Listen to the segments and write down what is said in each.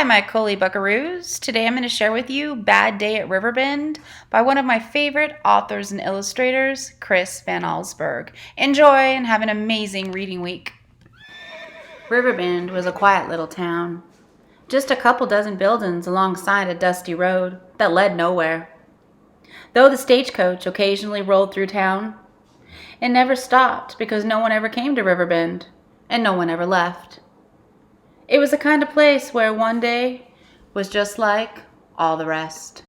Hi, my Coley Buckaroos. Today I'm going to share with you Bad Day at Riverbend by one of my favorite authors and illustrators, Chris Van Allsburg. Enjoy and have an amazing reading week. Riverbend was a quiet little town. Just a couple dozen buildings alongside a dusty road that led nowhere. Though the stagecoach occasionally rolled through town, it never stopped because no one ever came to Riverbend and no one ever left. It was the kind of place where one day was just like all the rest.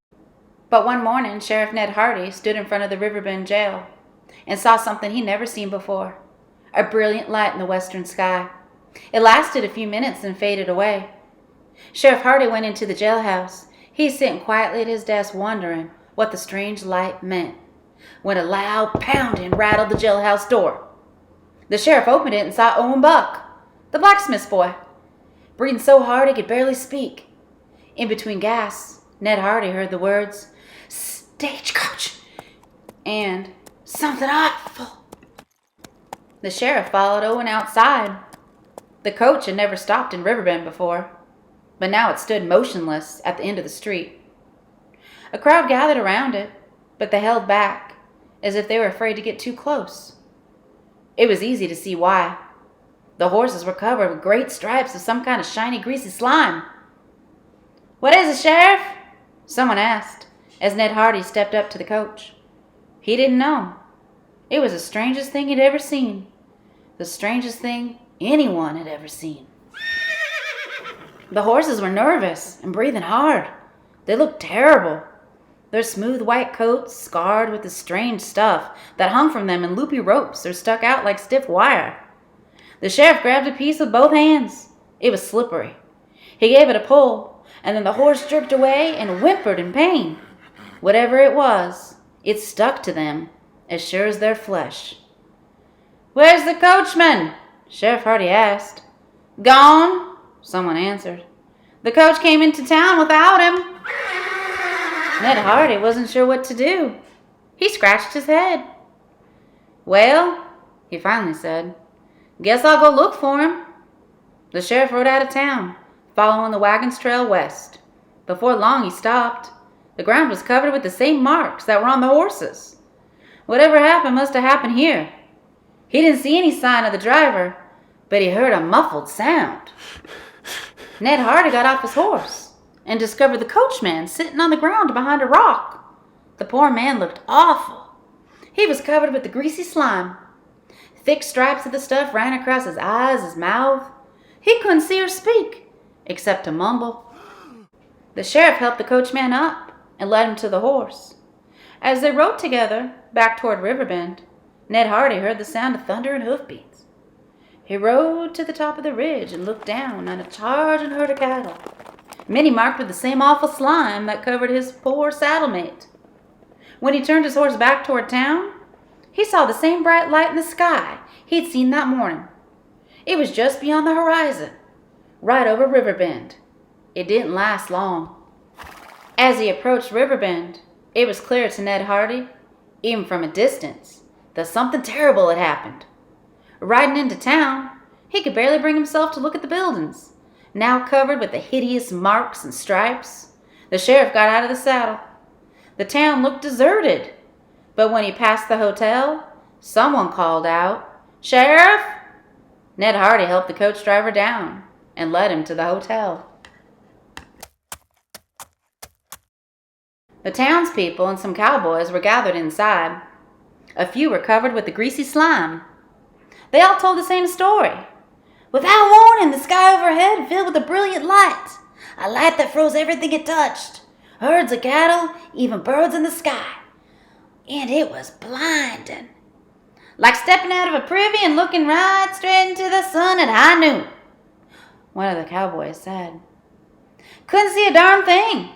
But one morning, Sheriff Ned Hardy stood in front of the Riverbend jail and saw something he'd never seen before, a brilliant light in the western sky. It lasted a few minutes and faded away. Sheriff Hardy went into the jailhouse. He's sitting quietly at his desk wondering what the strange light meant when a loud pounding rattled the jailhouse door. The sheriff opened it and saw Owen Buck, the blacksmith's boy, breathing so hard he could barely speak. In between gasps, Ned Hardy heard the words, "Stagecoach," and "something awful." The sheriff followed Owen outside. The coach had never stopped in Riverbend before, but now it stood motionless at the end of the street. A crowd gathered around it, but they held back, as if they were afraid to get too close. It was easy to see why. The horses were covered with great stripes of some kind of shiny, greasy slime. "What is it, Sheriff?" someone asked, as Ned Hardy stepped up to the coach. He didn't know. It was the strangest thing he'd ever seen. The strangest thing anyone had ever seen. The horses were nervous and breathing hard. They looked terrible. Their smooth white coats scarred with the strange stuff that hung from them in loopy ropes or stuck out like stiff wire. The sheriff grabbed a piece with both hands. It was slippery. He gave it a pull, and then the horse jerked away and whimpered in pain. Whatever it was, it stuck to them as sure as their flesh. "Where's the coachman?" Sheriff Hardy asked. "Gone," someone answered. "The coach came into town without him." Ned Hardy wasn't sure what to do. He scratched his head. "Well," he finally said, "guess I'll go look for him." The sheriff rode out of town, following the wagon's trail west. Before long, he stopped. The ground was covered with the same marks that were on the horses. Whatever happened must have happened here. He didn't see any sign of the driver, but he heard a muffled sound. Ned Hardy got off his horse and discovered the coachman sitting on the ground behind a rock. The poor man looked awful. He was covered with the greasy slime. Thick stripes of the stuff ran across his eyes, his mouth. He couldn't see or speak, except to mumble. The sheriff helped the coachman up and led him to the horse. As they rode together back toward Riverbend, Ned Hardy heard the sound of thunder and hoofbeats. He rode to the top of the ridge and looked down on a charging herd of cattle, many marked with the same awful slime that covered his poor saddlemate. When he turned his horse back toward town, he saw the same bright light in the sky he'd seen that morning. It was just beyond the horizon, right over Riverbend. It didn't last long. As he approached Riverbend, it was clear to Ned Hardy, even from a distance, that something terrible had happened. Riding into town, he could barely bring himself to look at the buildings, now covered with the hideous marks and stripes. The sheriff got out of the saddle. The town looked deserted. But when he passed the hotel, someone called out, "Sheriff!" Ned Hardy helped the coach driver down and led him to the hotel. The townspeople and some cowboys were gathered inside. A few were covered with the greasy slime. They all told the same story. "Without warning, the sky overhead filled with a brilliant light, a light that froze everything it touched. Herds of cattle, even birds in the sky. And it was blinding. Like stepping out of a privy and looking right straight into the sun at high noon," one of the cowboys said. "Couldn't see a darn thing.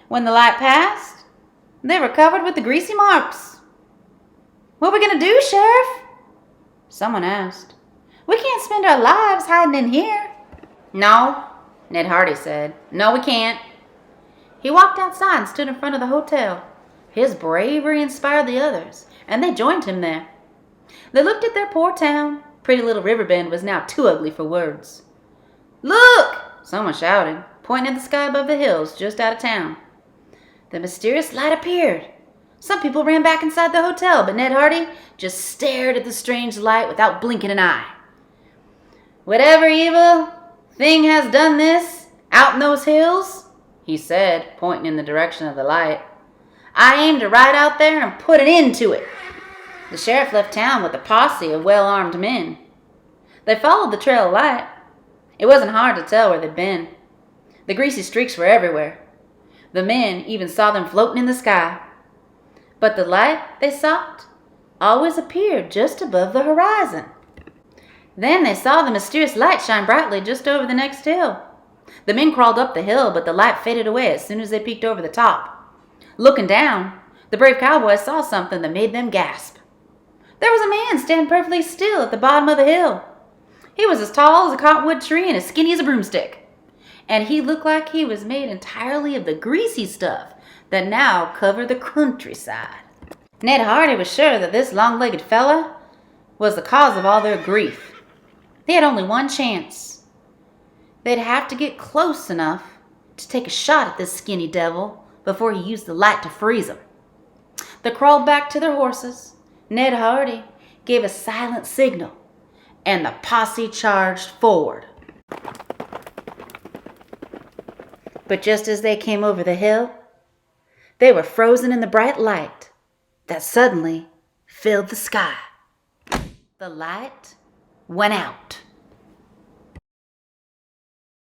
When the light passed, they were covered with the greasy marks." "What are we going to do, Sheriff?" someone asked. "We can't spend our lives hiding in here." "No," Ned Hardy said. "No, we can't." He walked outside and stood in front of the hotel. His bravery inspired the others, and they joined him there. They looked at their poor town. Pretty little Riverbend was now too ugly for words. "Look!" someone shouted, pointing at the sky above the hills just out of town. The mysterious light appeared. Some people ran back inside the hotel, but Ned Hardy just stared at the strange light without blinking an eye. "Whatever evil thing has done this out in those hills," he said, pointing in the direction of the light, "I aim to ride out there and put an end to it." The sheriff left town with a posse of well-armed men. They followed the trail of light. It wasn't hard to tell where they'd been. The greasy streaks were everywhere. The men even saw them floating in the sky. But the light they sought always appeared just above the horizon. Then they saw the mysterious light shine brightly just over the next hill. The men crawled up the hill, but the light faded away as soon as they peeked over the top. Looking down, the brave cowboys saw something that made them gasp. There was a man standing perfectly still at the bottom of the hill. He was as tall as a cottonwood tree and as skinny as a broomstick. And he looked like he was made entirely of the greasy stuff that now covered the countryside. Ned Hardy was sure that this long-legged fella was the cause of all their grief. They had only one chance. They'd have to get close enough to take a shot at this skinny devil before he used the light to freeze them. They crawled back to their horses. Ned Hardy gave a silent signal, and the posse charged forward. But just as they came over the hill, they were frozen in the bright light that suddenly filled the sky. The light went out.